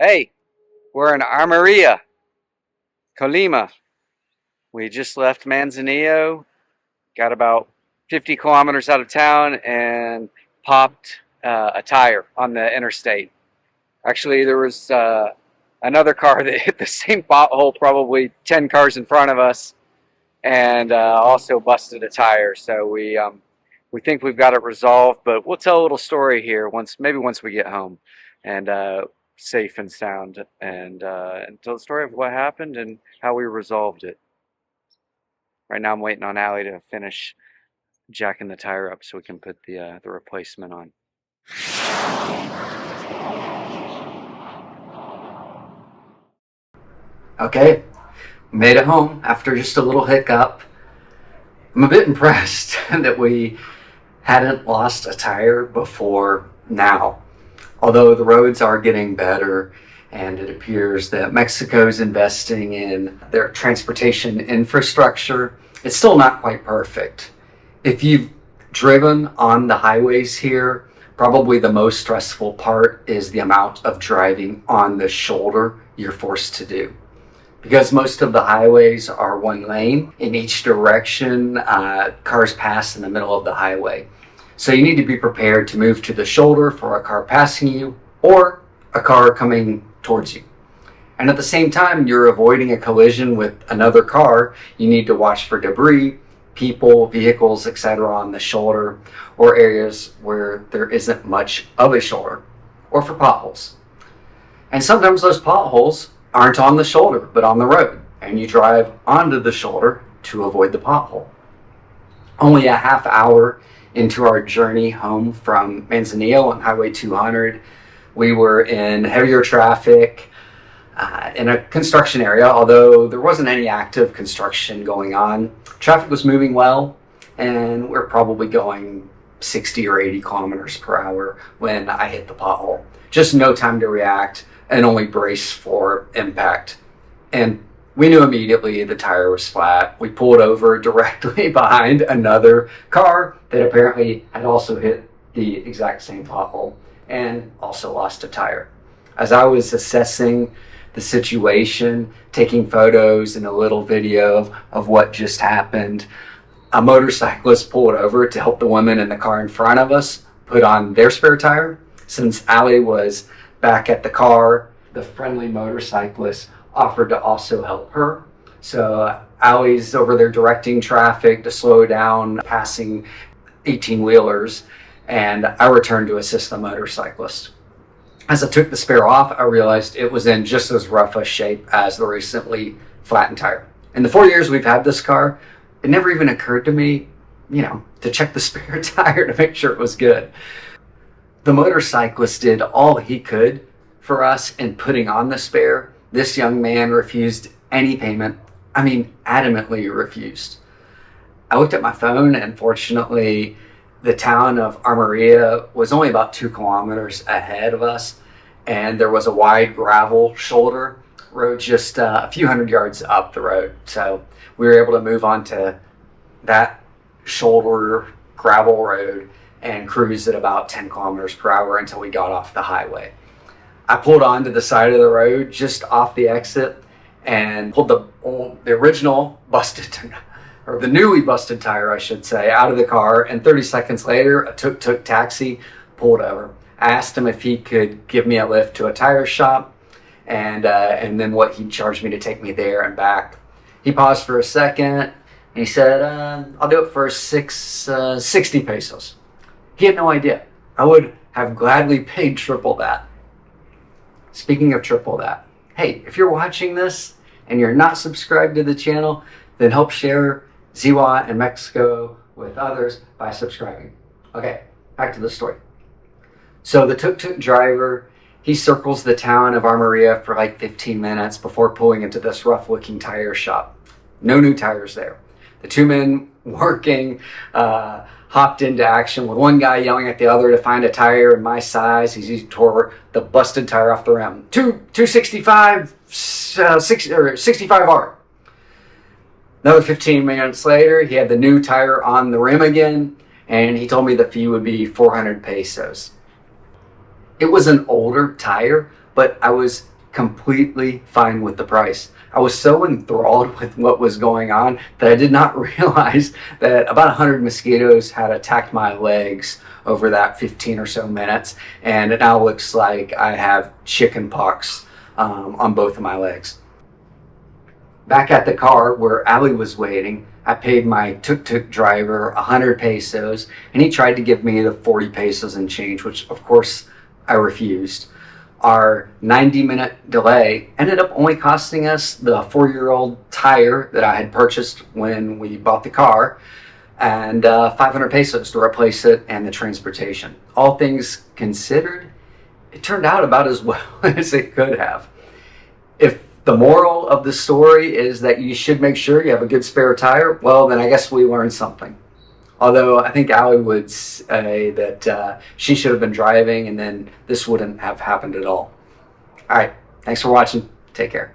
Hey, we're in Armeria, Colima. We just left Manzanillo, got about 50 kilometers out of town, and popped a tire on the interstate. Actually, there was another car that hit the same pothole, probably 10 cars in front of us, and also busted a tire. So we think we've got it resolved, but we'll tell a little story here maybe once we get home, and safe and sound, and tell the story of what happened and how we resolved it. Right now, I'm waiting on Allie to finish jacking the tire up so we can put the replacement on. Okay, made it home after just a little hiccup. I'm a bit impressed that we hadn't lost a tire before now. Although the roads are getting better and it appears that Mexico's investing in their transportation infrastructure, it's still not quite perfect. If you've driven on the highways here, probably the most stressful part is the amount of driving on the shoulder you're forced to do. Because most of the highways are one lane in each direction, cars pass in the middle of the highway. So you need to be prepared to move to the shoulder for a car passing you or a car coming towards you. And at the same time, you're avoiding a collision with another car. You need to watch for debris, people, vehicles, etc. on the shoulder, or areas where there isn't much of a shoulder, or for potholes. And sometimes those potholes aren't on the shoulder, but on the road, and you drive onto the shoulder to avoid the pothole. Only a half hour into our journey home from Manzanillo on Highway 200, we were in heavier traffic in a construction area. Although there wasn't any active construction going on, traffic was moving well, and we're probably going 60 or 80 kilometers per hour when I hit the pothole. Just no time to react and only brace for impact. And we knew immediately the tire was flat. We pulled over directly behind another car that apparently had also hit the exact same pothole and also lost a tire. As I was assessing the situation, taking photos and a little video of what just happened, a motorcyclist pulled over to help the woman in the car in front of us put on their spare tire. Since Allie was back at the car, the friendly motorcyclist offered to also help her. So Allie's over there directing traffic to slow down, passing 18-wheelers, and I returned to assist the motorcyclist. As I took the spare off, I realized it was in just as rough a shape as the recently flattened tire. In the 4 years we've had this car, it never even occurred to me, to check the spare tire to make sure it was good. The motorcyclist did all he could for us in putting on the spare. This young man refused any payment. Adamantly refused. I looked at my phone, and fortunately, the town of Armeria was only about 2 kilometers ahead of us, and there was a wide gravel shoulder road just a few hundred yards up the road. So we were able to move on to that shoulder gravel road and cruise at about 10 kilometers per hour until we got off the highway. I pulled onto the side of the road just off the exit and pulled the original busted, or the newly busted tire, I should say, out of the car. And 30 seconds later, a tuk-tuk taxi pulled over. I asked him if he could give me a lift to a tire shop and then what he'd charge me to take me there and back. He paused for a second and he said, I'll do it for 60 pesos. He had no idea. I would have gladly paid triple that. Speaking of triple that, hey, if you're watching this and you're not subscribed to the channel, then help share Zihuatanejo and Mexico with others by subscribing. Okay, back to the story. So the tuk-tuk driver, he circles the town of Armeria for like 15 minutes before pulling into this rough-looking tire shop. No new tires there. The two men working hopped into action with one guy yelling at the other to find a tire in my size. He tore the busted tire off the rim. 265, 65R. Another 15 minutes later, he had the new tire on the rim again, and he told me the fee would be 400 pesos. It was an older tire, but I was completely fine with the price. I was so enthralled with what was going on that I did not realize that about 100 mosquitoes had attacked my legs over that 15 or so minutes, and it now looks like I have chicken pox on both of my legs. Back at the car where Ali was waiting, I paid my tuk-tuk driver 100 pesos, and he tried to give me the 40 pesos and change, which of course I refused. Our 90-minute delay ended up only costing us the 4-year-old tire that I had purchased when we bought the car, and 500 pesos to replace it and the transportation. All things considered, it turned out about as well as it could have. If the moral of the story is that you should make sure you have a good spare tire, well, then I guess we learned something. Although I think Ali would say that she should have been driving and then this wouldn't have happened at all. All right, thanks for watching. Take care.